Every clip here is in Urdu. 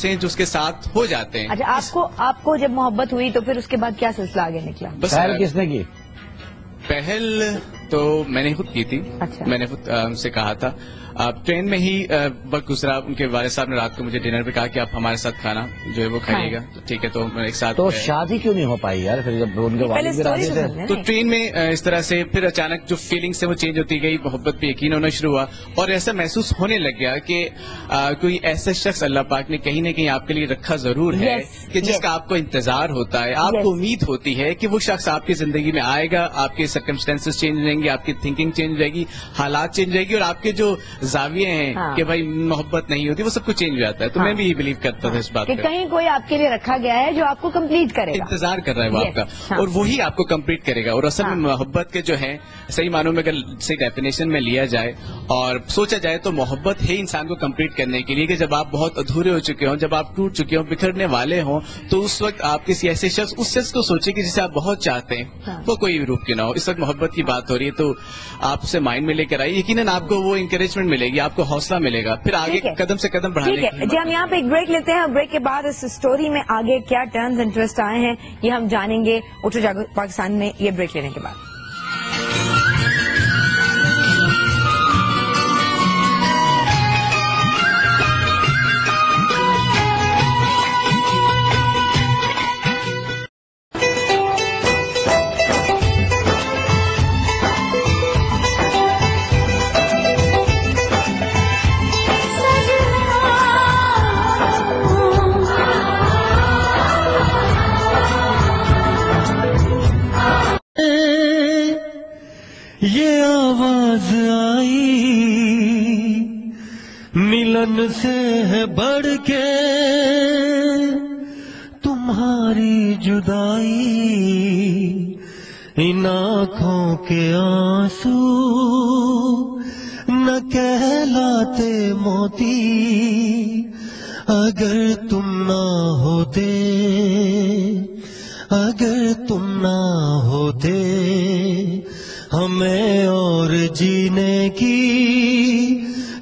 ایسے ہیں جو اس کے ساتھ ہو جاتے ہیں. اچھا، آپ کو جب محبت ہوئی تو پھر اس کے بعد کیا سلسلہ آگے نکلا؟ بس پہل کس نے کی؟ پہل تو میں نے خود کی تھی. اچھا. میں نے خود ان سے کہا تھا. ٹرین میں ہی وقت گزرا. ان کے والد صاحب نے رات کو مجھے ڈنر پہ کہا کہ آپ ہمارے ساتھ کھانا جو ہے وہ کھائیے گا. ٹھیک ہے، تو ایک ساتھ. تو شادی کیوں نہیں ہو پائی یار پھر جب ان کے والد بھی راضی تھے؟ تو ٹرین میں اس طرح سے پھر اچانک جو فیلنگس ہے وہ چینج ہوتی گئی، محبت پہ یقین ہونا شروع ہوا، اور ایسا محسوس ہونے لگ گیا کہ کوئی ایسا شخص اللہ پاک نے کہیں نہ کہیں آپ کے لیے رکھا ضرور ہے کہ جس کا آپ کو انتظار ہوتا ہے، آپ کو امید ہوتی ہے کہ وہ شخص آپ کی زندگی میں آئے گا. آپ کے سرکمسٹانسز چینج ہو جائیں گے، آپ کی تھنکنگ چینج ہو جائے گی، حالات چینج ہو جائے گی، اور آپ کے جو زاویے ہیں کہ بھائی محبت نہیں ہوتی وہ سب کچھ چینج ہو جاتا ہے. تو میں بھی یہ بلیو کرتا تھا اس بات کہ کہیں کوئی آپ کے لیے رکھا گیا ہے جو آپ کو کمپلیٹ کرے گا، انتظار کر رہا ہے وہ آپ کا، اور وہی آپ کو کمپلیٹ کرے گا. اور اصل میں محبت کے جو ہے صحیح معنوں میں اگر صحیح ڈیفینیشن میں لیا جائے اور سوچا جائے تو محبت ہے انسان کو کمپلیٹ کرنے کے لیے کہ جب آپ بہت ادھورے ہو چکے ہوں، جب آپ ٹوٹ چکے ہوں، بکھرنے والے ہوں، تو اس وقت آپ کسی ایسے شخص اس شخص کو سوچیں کہ جسے آپ بہت چاہتے ہیں، وہ کوئی بھی روپ کی نہ ہو. اس وقت محبت کی بات ہو رہی ہے تو آپ سے مائنڈ میں لے کر آئیے. یقیناً آپ کو وہ انکریجمنٹ ملے گی، آپ کو حوصلہ ملے گا، پھر آگے قدم سے قدم بڑھانے ٹھیک ہے جی. ہم یہاں پہ ایک بریک لیتے ہیں. بریک کے بعد اس سٹوری میں آگے کیا ٹرنز انٹرسٹ آئے ہیں یہ ہم جانیں گے اٹھو جاگو پاکستان میں یہ بریک لینے کے بعد. یہ آواز آئی ملن سے ہے بڑھ کے تمہاری جدائی، ان آنکھوں کے آنسو نہ کہلاتے موتی، اگر تم نہ ہوتے، اگر تم نہ ہوتے ہمیں اور جینے کی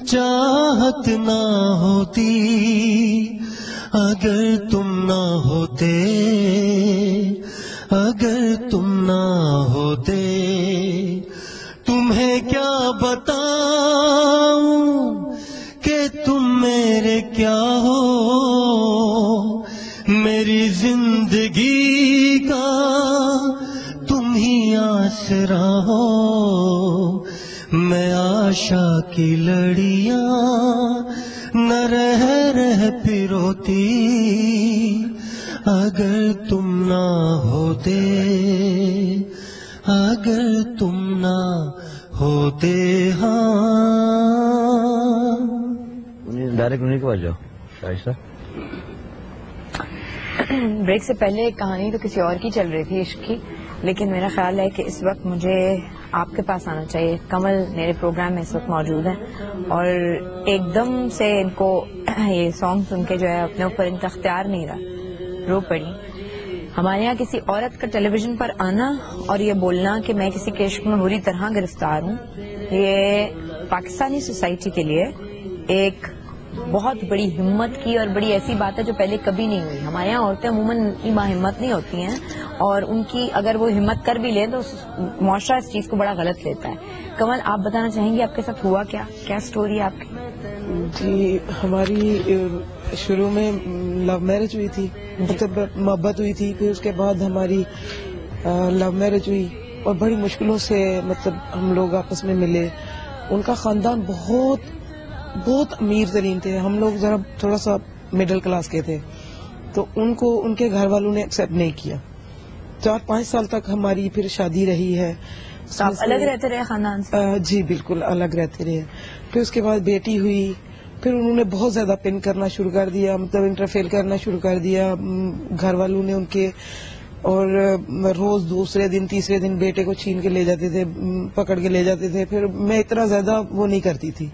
چاہت نہ ہوتی، اگر تم نہ ہوتے، اگر تم نہ ہوتے. تمہیں کیا بتاؤں کہ تم میرے کیا ہو، میری زندگی کا تم ہی آسرا ہو. میں آشا کی لڑیاں نہ رہ پروتی، اگر تم نہ ہوتے، اگر تم نہ ہوتے. ڈائریکٹ انہیں کے پاس جاؤ شائستہ. بریک سے پہلے کہانی تو کسی اور کی چل رہی تھی عشق کی، لیکن میرا خیال ہے کہ اس وقت مجھے آپ کے پاس آنا چاہیے. کمل میرے پروگرام میں اس وقت موجود ہیں اور ایک دم سے ان کو یہ سانگ سن کے جو ہے اپنے اوپر ان کا اختیار نہیں رہا، رو پڑی. ہمارے یہاں کسی عورت کا ٹیلی ویژن پر آنا اور یہ بولنا کہ میں کسی کے عشق میں بری طرح گرفتار ہوں، یہ پاکستانی سوسائٹی کے لیے ایک بہت بڑی ہمت کی اور بڑی ایسی بات ہے جو پہلے کبھی نہیں ہوئی. ہمارے یہاں عورتیں عموماً اتنی باہمت نہیں ہوتی ہیں، اور ان کی اگر وہ ہمت کر بھی لیں تو معاشرہ اس چیز کو بڑا غلط لیتا ہے. کمل آپ بتانا چاہیں گے آپ کے ساتھ ہوا کیا سٹوری ہے آپ کی؟ جی ہماری شروع میں لو میرج ہوئی تھی، مطلب محبت ہوئی تھی، پھر اس کے بعد ہماری لو میرج ہوئی اور بڑی مشکلوں سے مطلب ہم لوگ آپس میں ملے. ان کا خاندان بہت امیر ترین تھے، ہم لوگ ذرا تھوڑا سا مڈل کلاس کے تھے، تو ان کو ان کے گھر والوں نے ایکسیپٹ نہیں کیا. 4-5 سال تک ہماری پھر شادی رہی ہے. آپ الگ رہتے رہے خاندان سے؟ جی بالکل الگ رہتے رہے. پھر اس کے بعد بیٹی ہوئی، پھر انہوں نے بہت زیادہ پن کرنا شروع کر دیا، مطلب انٹرفیئر کرنا شروع کر دیا گھر والوں نے ان کے، اور روز دوسرے دن تیسرے دن بیٹے کو چھین کے لے جاتے تھے، پکڑ کے لے جاتے تھے. پھر میں اتنا زیادہ وہ نہیں کرتی تھی.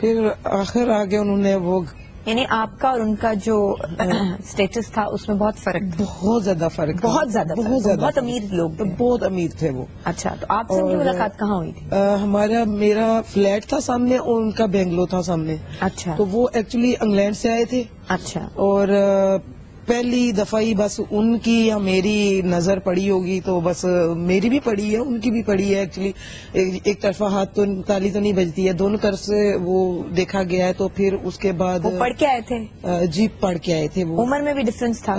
پھر آخر آگے انہوں نے وہ یعنی آپ کا اور ان کا جو اسٹیٹس تھا اس میں بہت فرق تھا. بہت زیادہ فرق تھا. بہت زیادہ فرق. بہت زیادہ بہت امیر لوگ تھے. بہت امیر تھے وہ. اچھا, تو آپ سے ان کی ملاقات کہاں ہوئی تھی؟ میرا فلیٹ تھا سامنے اور ان کا بنگلو تھا سامنے. اچھا, تو وہ ایکچولی انگلینڈ سے آئے تھے. اچھا, اور پہلی دفعہ ہی بس ان کی یا میری نظر پڑی ہوگی, تو بس میری بھی پڑی ہے ان کی بھی پڑی ہے. ایکچولی ایک طرفہ ہاتھ تو تالی تو نہیں بجتی ہے, دونوں طرف سے وہ دیکھا گیا ہے. تو پھر اس کے بعد وہ پڑھ کے آئے تھے؟ جی پڑھ کے آئے تھے. وہ عمر میں بھی ڈفرنس تھا؟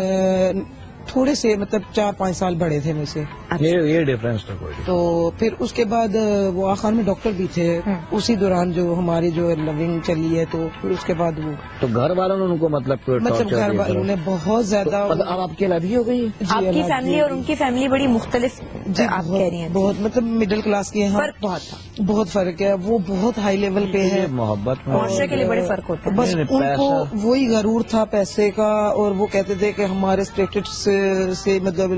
تھوڑے سے مطلب 4-5 سال بڑے تھے مجھ سے. یہ ڈفرینس تھا کوئی. تو پھر اس کے بعد وہ آخر میں ڈاکٹر بھی تھے اسی دوران جو ہماری جو لونگ چلی ہے. تو پھر اس کے بعد وہ تو گھر والوں نے ان کو مطلب گھر والوں نے بہت زیادہ. اب آپ کی الگ ہی ہو گئی؟ آپ کی فیملی اور ان کی فیملی بڑی مختلف آپ کہہ رہی ہیں؟ بہت مطلب مڈل کلاس کے ہیں. فرق بہت تھا. بہت فرق ہے. وہ بہت ہائی لیول پہ ہے. محبت معاشرے کے لیے بڑے فرق ہوتے ہیں. بس ان کو وہی غرور تھا پیسے کا, اور وہ کہتے تھے کہ ہمارے اسٹیٹس سے مطلب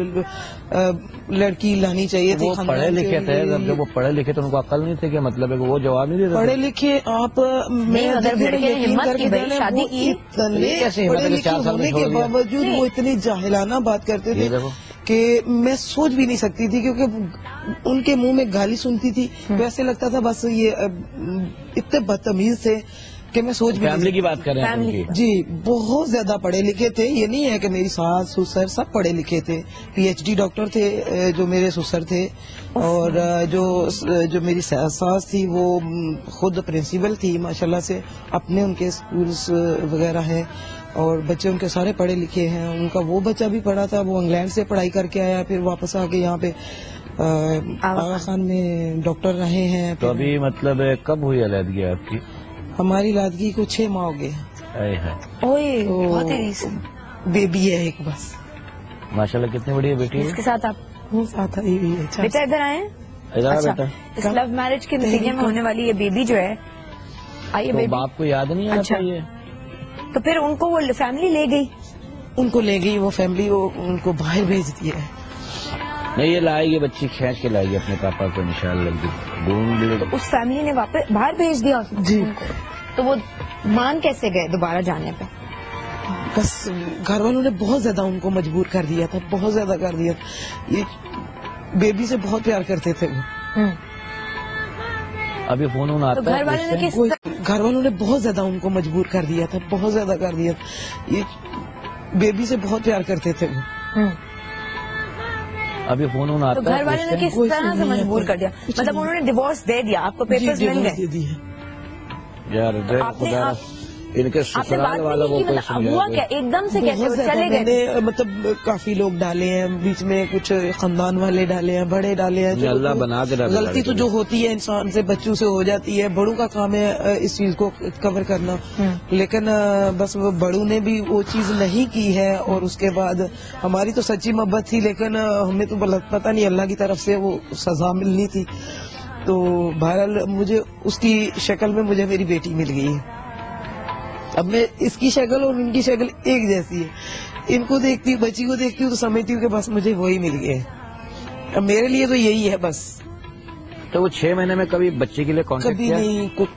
لڑکی لانی چاہیے تھی. وہ پڑھے لکھے تھے, جب وہ پڑھے لکھے تو ان کو عقل نہیں تھی کہ مطلب ہے کہ وہ جواب نہیں دیتے. پڑھے لکھے آپ شادی کی پڑھے لکھے ہونے کے باوجود وہ اتنی جاہلانہ بات کرتے تھے کہ میں سوچ بھی نہیں سکتی تھی, کیونکہ ان کے منہ میں گالی سنتی تھی تو ایسے لگتا تھا بس یہ اتنے بدتمیز تھے کہ میں سوچ بھی. فیملی کی بات کر رہے ہیں؟ جی بہت زیادہ پڑھے لکھے تھے. یہ نہیں ہے کہ میری ساس سسر سب پڑھے لکھے تھے. PhD ڈاکٹر تھے جو میرے سسر تھے, اور جو میری ساس تھی وہ خود پرنسپل تھی ماشاءاللہ سے. اپنے ان کے اسکولس وغیرہ ہیں, اور بچے ان کے سارے پڑھے لکھے ہیں. ان کا وہ بچہ بھی پڑھا تھا, وہ انگلینڈ سے پڑھائی کر کے آیا, پھر واپس آ کے یہاں پہ آغا خان میں ڈاکٹر رہے ہیں. تو ابھی مطلب کب ہوئی علیحدگی آپ کی؟ ہماری علیحدگی کو 6 ماہ ہو گئے. بہت ہی بیبی ہے ایک بس. ماشاءاللہ کتنی بڑی ہے بیٹی؟ اس کے ساتھ آپ ساتھ آئی ہوئی ہے. بیٹا ادھر آئے ہیں. بیٹا اس لو میرج کے نتیجے میں ہونے والی یہ بیبی جو ہے, آئیے بیبی. باپ کو یاد نہیں آتا یہ؟ تو پھر ان کو وہ فیملی لے گئی؟ ان کو لے گئی وہ فیملی, ان کو باہر بھیج دیا ہے. نہیں, یہ لائے گی بچی, کھینچ کے لائے گی اپنے پاپا کو انشاءاللہ. اس فیملی نے واپس باہر بھیج دیا جی. تو وہ مان کیسے گئے دوبارہ جانے پہ؟ بس گھر والوں نے بہت زیادہ ان کو مجبور کر دیا تھا, بہت زیادہ کر دیا. یہ بیبی سے بہت پیار کرتے تھے وہ. ابھی فون آتا ہے. گھر والوں نے بہت زیادہ ان کو مجبور کر دیا تھا, بہت زیادہ کر دیا. یہ بیبی سے بہت پیار کرتے تھے وہ. ابھی فون آتا ہے. گھر والوں نے کس طرح سے مجبور کر دیا؟ مطلب انہوں نے ڈیورس دے دیا, آپ کو پیپرز مل گئے؟ یار ان کے سسرال والوں کو ہوا کیا ایک دم سے کیسے چلے گئے؟ مطلب کافی لوگ ڈالے ہیں بیچ میں, کچھ خاندان والے ڈالے ہیں, بڑے ڈالے ہیں. اللہ بنا کے غلطی تو جو ہوتی ہے انسان سے, بچوں سے ہو جاتی ہے. بڑوں کا کام ہے اس چیز کو کور کرنا, لیکن بس وہ بڑوں نے بھی وہ چیز نہیں کی ہے. اور اس کے بعد ہماری تو سچی محبت تھی, لیکن ہمیں تو پتہ نہیں اللہ کی طرف سے وہ سزا ملنی تھی. تو بہرحال مجھے اس کی شکل میں مجھے میری بیٹی مل گئی ہے. اب میں اس کی شکل اور ان کی شکل ایک جیسی ہے. ان کو دیکھتی ہوں, بچی کو دیکھتی ہوں تو سمجھتی ہوں کہ بس مجھے وہی مل گئے. اب میرے لیے تو یہی ہے بس. تو وہ 6 مہینے میں کبھی بچے کے لیے کانٹیکٹ کیا؟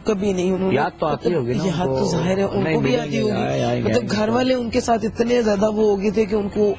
کبھی نہیں. انہوں نے یاد تو آتی ہوگی نا, یاد تو ظاہر ہے ان کو بھی آتی ہوگی. مطلب گھر والے ان کے ساتھ اتنے زیادہ وہ ہو گئے تھے کہ ان کو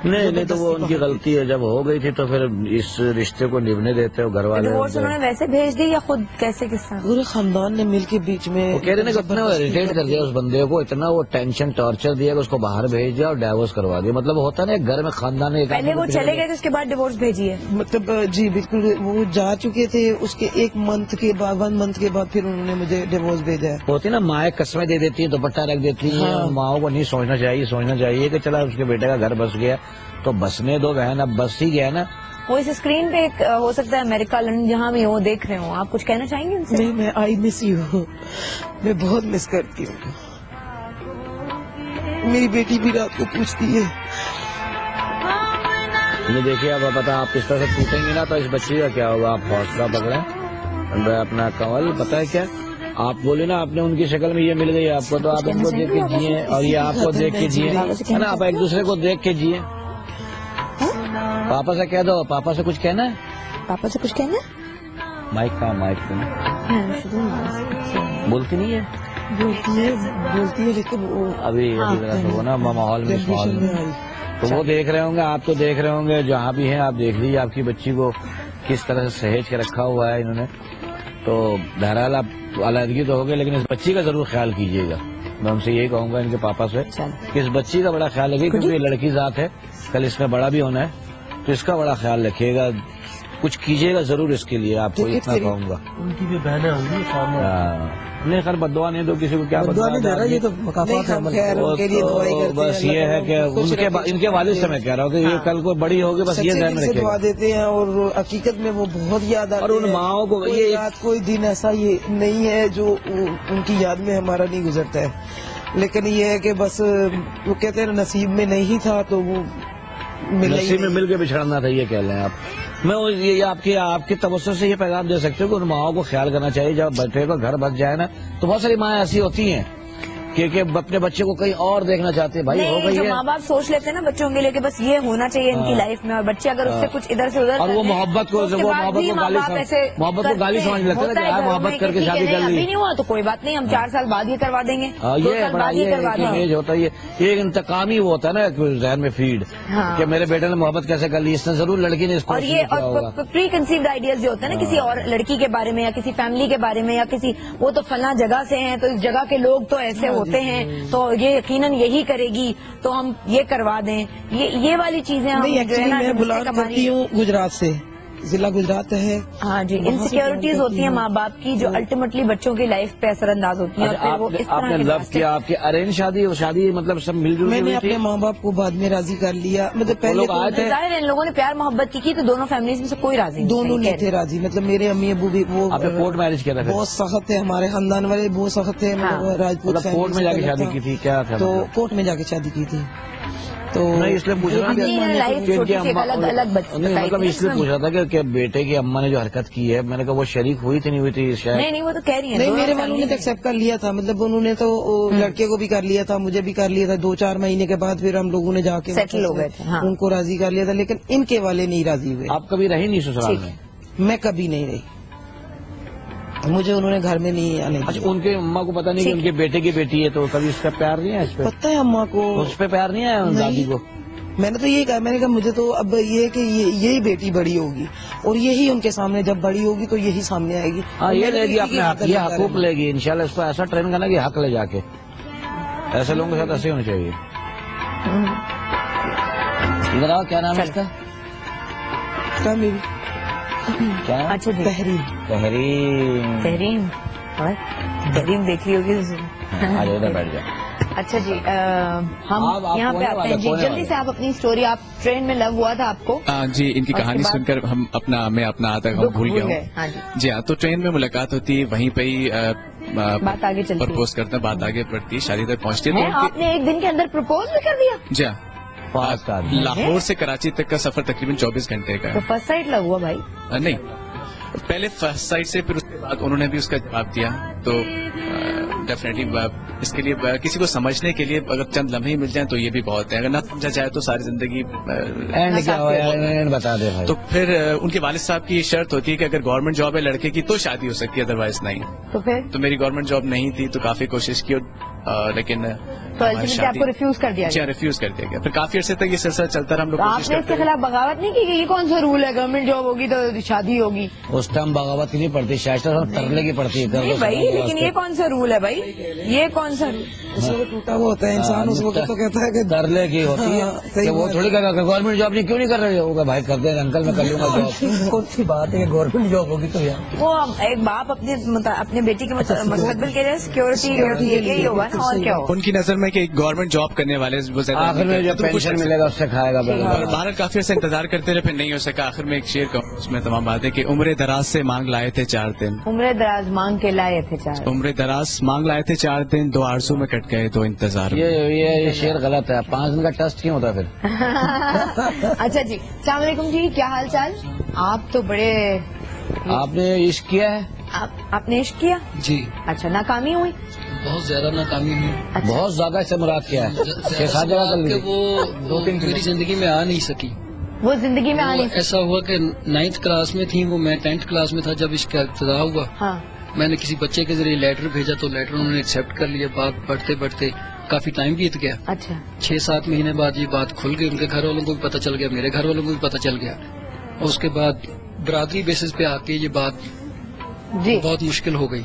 نہیں تو وہ ان کی غلطی ہے. جب ہو گئی تھی تو پھر اس رشتے کو نبھنے دیتے ہو گھر والے. انہوں نے ویسے بھیج دی یا خود کیسے کس طرح؟ پورے خاندان نے مل کے بیچ میں وہ کہہ رہے ہیں کہ اتنا اریٹیٹ کر دیا اس بندے کو, اتنا وہ ٹینشن ٹارچر دیا کہ اس کو باہر بھیج دیا اور ڈائیورس کروا دیا. مطلب ہوتا نا گھر میں خاندان میں پہلے وہ چلے گئے تھے, اس کے بعد ڈیورس بھیجی ہے. مطلب جی بالکل, وہ جا چکے تھے. اس کے 1 منتھ کے بعد 1 منتھ کے بعد پھر انہوں نے مجھے ڈیورس بھیجا ہے. ہوتی نا مائیں قسمیں دے دیتی ہیں, دوپٹہ رکھ دیتی ہیں. ماؤں کو نہیں سوچنا چاہیے کہ چلا اس کے بیٹے کا گھر بس گیا تو بسنے دو بہن, اب بس ہی گیا نا. وہ اس اسکرین پہ ہو سکتا ہے امریکہ لندن جہاں بھی ہو دیکھ رہے ہوں, آپ کچھ کہنا چاہیں گے ان سے؟ نہیں, میں آئی مس یو, میں بہت مس کرتی ہوں. میری بیٹی بھی رات کو پوچھتی ہے. یہ دیکھیے اب پتا آپ کس طرح سے ٹوٹیں گے نا تو اس بچی کا کیا ہوگا. آپ حوصلہ پکڑیں اپنا کنول. پتہ ہے کیا, آپ بولے نا آپ نے ان کی شکل میں یہ مل گئی آپ کو, تو آپ ان کو دیکھ کے جیے اور یہ آپ کو دیکھ کے جیے ہے نا. آپ ایک دوسرے کو دیکھ کے جیے. پاپا سے کہہ دو, پاپا سے کچھ کہنا ہے. پاپا سے کچھ کہنا ہے. مائک کا مائک بولتی نہیں ہے. بولتی ہے لیکن وہ ابھی ذرا سا وہ نا ماحول میں، اس ماحول میں تو وہ دیکھ رہے ہوں گے، آپ تو دیکھ رہے ہوں گے، جہاں بھی ہیں آپ دیکھ لیجیے آپ کی بچی کو کس طرح سے سہیج کے رکھا ہوا ہے انہوں نے. تو بہرحال آپ علیحدگی تو ہوگی، لیکن اس بچی کا ضرور خیال کیجیے گا. میں ان سے یہی کہوں گا ان کے پاپا سے کہ اس بچی کا بڑا خیال رکھیے، کیونکہ یہ لڑکی ذات ہے، کل اس میں بڑا بھی ہونا ہے، تو اس کا بڑا خیال رکھیے گا، کچھ کیجیے گا ضرور اس کے لیے. آپ کو اتنا کہوں گا. ان کی بھی بہنیں ہوں گی سامنے. نہیں خیر بدعا نہیں تو کسی کو کیا بدعا نہیں دے رہا، یہ تو مقافات ہے عمل. بس یہ ہے کہ ان کے والد سے میں کہہ رہا ہوں کہ یہ کل کو بڑی ہوگی، بس یہ ذہن میں رکھیے دعا گا. دیتے ہیں اور حقیقت میں وہ بہت یاد آتی اور ان ماؤں کو کوئی رات کوئی دن ایسا یہ نہیں ہے جو ان کی یاد میں ہمارا نہیں گزرتا ہے. لیکن یہ ہے کہ بس وہ کہتے ہیں نصیب میں نہیں تھا تو وہ نصیب میں مل کے بچھڑنا تھا، یہ کہہ لیں آپ. میں یہ آپ کے توسط سے یہ پیغام دے سکتے ہوں کہ ان ماؤں کو خیال کرنا چاہیے. جب بیٹے کا گھر بس جائے نا تو بہت ساری مائیں ایسی ہوتی ہیں کہ اپنے بچے کو کہیں اور دیکھنا چاہتے ہیں. بھائی ہو گئی جو ہے، ماں باپ سوچ لیتے ہیں نا بچوں کے لیے کہ بس یہ ہونا چاہیے ان کی لائف میں، اور بچے اگر اس سے کچھ ادھر سے ادھر اور وہ محبت کو گالی سمجھ لیتے ہیں نا کہ محبت کر کے شادی کر لی. ابھی نہیں ہوا تو کوئی بات نہیں، ہم 4 سال بعد یہ کروا دیں گے، 2 سال بعد یہ کروا دیں گے. یہ ہوتا ہے، یہ انتقامی وہ ہوتا ہے نا ذہن میں فیڈ کہ میرے بیٹے نے محبت کیسے کر لی، اس نے ضرور لڑکی نے اس کو. اور یہ پری کنسیوڈ آئیڈیاز جو ہوتے ہیں نا کسی اور لڑکی کے بارے میں یا کسی فیملی کے بارے میں یا کسی وہ تو فلاں جگہ سے ہیں تو اس جگہ کے لوگ تو ایسے ہوتے ہیں تو یہ یقیناً یہی کرے گی تو ہم یہ کروا دیں. یہ والی چیزیں ہم جو ہے نا میں بلانگ کرتی ہوں گجرات سے، ضلع گجرات ہے. ہاں جی، انسیکیورٹیز ہوتی ہیں ماں باپ کی جو الٹیمیٹلی بچوں کی لائف پہ اثر انداز ہوتی ہیں. اور پھر وہ اس آپ نے لو کیا، آپ کی ارینج شادی مطلب سب مل جل میں نے اپنے ماں باپ کو بعد میں راضی کر لیا. مطلب پہلے ظاہر ہے ان لوگوں نے پیار محبت کی تو دونوں فیملیز میں سے کوئی راضی نہیں، دونوں نہیں تھے راضی. مطلب میرے امی ابو بھی وہ کورٹ میرج کیا تھا، بہت سخت تھے، ہمارے خاندان والے بہت سخت تھے. راجپوت کورٹ میں جا کے شادی کی تھی کیا تھا؟ تو کورٹ میں جا کے شادی کی تھی. تو اس لیے پوچھ رہا مطلب اس لیے پوچھ رہا تھا کہ بیٹے کی اماں نے جو حرکت کی ہے، میں نے کہا وہ شریک ہوئی تھی نہیں ہوئی تھی شاید. نہیں وہ تو کہہ رہی ہیں نہیں، میرے والوں نے تو ایکسپٹ کر لیا تھا. مطلب انہوں نے تو لڑکے کو بھی کر لیا تھا، مجھے بھی کر لیا تھا. 2-4 مہینے کے بعد پھر ہم لوگوں نے جا کے سیٹل ہو گئے تھے، ان کو راضی کر لیا تھا. لیکن ان کے والے نہیں راضی ہوئے. آپ کبھی رہی نہیں سسرال میں؟ میں کبھی نہیں رہی، مجھے انہوں نے گھر میں نہیں آنے دیا. اچھا، ان کے اماں کو پتا نہیں کہ ان کے بیٹے کی بیٹی ہے تو کبھی اس کا پیار نہیں ہے؟ اس پہ پتہ ہے اماں کو، اس پہ پیار نہیں ہے دادی کو؟ میں نے تو یہی کہا، میں نے کہا مجھے تو اب یہ کہ یہی بیٹی بڑی ہوگی اور یہی ان کے سامنے جب بڑی ہوگی تو یہی سامنے آئے گی. ہاں یہ لے گی اپنے حق، یہ حقوق لے گی انشاءاللہ. اس کو ایسا ٹرین کرنا کہ حق لے جا کے، ایسے لوگوں کے ساتھ ایسے ہونا چاہیے. ادھر آؤ، کیا نام ہے اس کا؟ اچھا جی، تحریم تحریم دیکھ لی ہوگی. ادھر بیٹھ جائے. اچھا جی، ہم یہاں پہ آتے ہیں. جی جلدی سے آپ اپنی اسٹوری. آپ ٹرین میں لو ہوا تھا آپ کو؟ جی، ان کی کہانی سن کر میں اپنا آدھا غم بھول گیا ہوں. جی ہاں، تو ٹرین میں ملاقات ہوتی ہے، وہیں پہ ہی بات آگے چلتی ہے، پرپوز کرتے ہیں، بات آگے بڑھتی ہے، شادی تک پہنچتی ہے. آپ نے ایک دن کے اندر پرپوز بھی کر دیا؟ جی ہاں، لاہور سے کراچی تک کا سفر تقریباً 24 گھنٹے کا ہے. تو فرسٹ سائٹ لو ہوا بھائی؟ نہیں، پہلے فرسٹ سائٹ سے، پھر اس کے بعد انہوں نے بھی اس کا جواب دیا. تو ڈیفینیٹلی اس کے لیے کسی کو سمجھنے کے لیے اگر چند لمحے مل جائیں تو یہ بھی بہت ہے. اگر نہ سمجھا جائے تو ساری زندگی بتا دے. تو پھر ان کے والد صاحب کی یہ شرط ہوتی ہے کہ اگر گورنمنٹ جاب ہے لڑکے کی تو شادی ہو سکتی ہے، ادروائز نہیں. تو میری گورنمنٹ جاب نہیں تھی تو کافی کوشش کی، لیکن آپ کو ریفیوز کر دیا؟ جی ریفیوز کر دیا گیا. پھر کافی عرصے تک یہ سلسلہ چلتا رہا. ہم لوگ آپ نے اس کے خلاف بغاوت نہیں کی کہ یہ کون سا رول ہے گورنمنٹ جاب ہوگی تو شادی ہوگی؟ اس ٹائم بغاوت کی نہیں پڑتی، شائستہ ترلے کی پڑتی ہے بھائی. لیکن یہ کون سا رول ہے بھائی؟ یہ کون سا ٹوٹا ہوا ہوتا ہے انسان، اس وقت تو کہتا ہے کہ ترلے کی ہوتی ہے. وہ تھوڑی کہا کہ گورنمنٹ جاب نہیں کیوں نہیں کر رہے ہوگا. بھائی کر دیں انکل، میں کر لوں گا جاب. کون سی بات ہے گورنمنٹ جاب ہوگی تو یار وہ ایک باپ اپنے بیٹی کے مستقبل کے لیے سیکورٹی یہی ہوگا نا، اور کیا ہوگا. ان کی نظر میں کہ گورنمنٹ جاب کرنے والے آخر میں جو پینشن ملے گا اس سے کھائے گا. باہر کافی عرصے انتظار کرتے رہے، پھر نہیں ہو سکا. آخر میں ایک شعر کہوں، اس میں تمام باتیں کہ عمر دراز سے مانگ لائے تھے 4 دن، عمر دراز مانگ کے لائے تھے 4 عمر دراز مانگ لائے تھے 4 دن، 2 آرزو میں کٹ گئے 2 انتظار. یہ شعر غلط ہے. 5 دن کا ٹیسٹ کیوں ہوتا پھر؟ اچھا جی، السلام علیکم جی، کیا حال چال؟ آپ تو بڑے، آپ نے عشق کیا ہے؟ آپ نے عشق کیا؟ جی. اچھا، ناکامی ہوئی؟ بہت زیادہ ناکامی ہوئی. بہت زیادہ سے مراد کیا ہے؟ وہ 2-3 میری زندگی میں آ نہیں سکی. وہ زندگی میں آ نہیں سکی. ایسا ہوا کہ 9th کلاس میں تھی وہ، میں 10th کلاس میں تھا جب اس کا ابتدا ہوا. ہاں. میں نے کسی بچے کے ذریعے لیٹر بھیجا تو لیٹر انہوں نے ایکسیپٹ کر لیا. بات بڑھتے بڑھتے کافی ٹائم بیت گیا. اچھا 6-7 مہینے بعد یہ بات کھل گئی. ان کے گھر والوں کو بھی پتہ چل گیا, میرے گھر والوں کو بھی پتہ چل گیا. اور اس کے بعد برادری بیسس پہ آ کے یہ بات جی بہت مشکل ہو گئی.